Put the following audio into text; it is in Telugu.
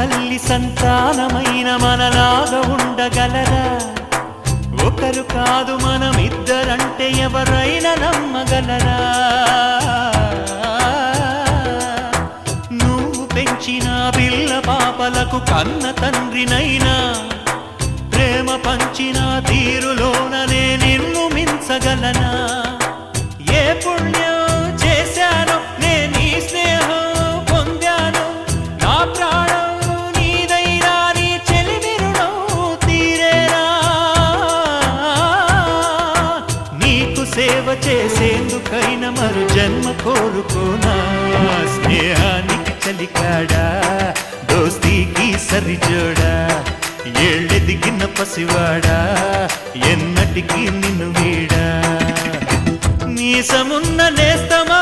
తల్లి సంతానమైన మనలాగా ఉండగలరా? ఒకరు కాదు మనమిద్దరంటే ఎవరైనా నమ్మగలరా? నువ్వు పెంచిన పిల్ల పాపలకు కన్న తండ్రినైనా ప్రేమ పంచిన తీరులోననే నిన్ను మించగలనా? ఏ పుణ్యం చేశాను నేను ఈ స్నేహం పొందాను, నా ప్రాణం నీదైనా నీ చెలిమి రుణం తీరేనా? నీకు సేవ చేసేందుకైనా మరు జన్మ కోరుకోనా? స్నేహానికి చలికాడా, దోస్తీకి సరిజోడా, ఏళ్ళెదిగిన పసివాడా ఎన్నటికీ నిన్ను వీడా? మీసమున్న నేస్తమా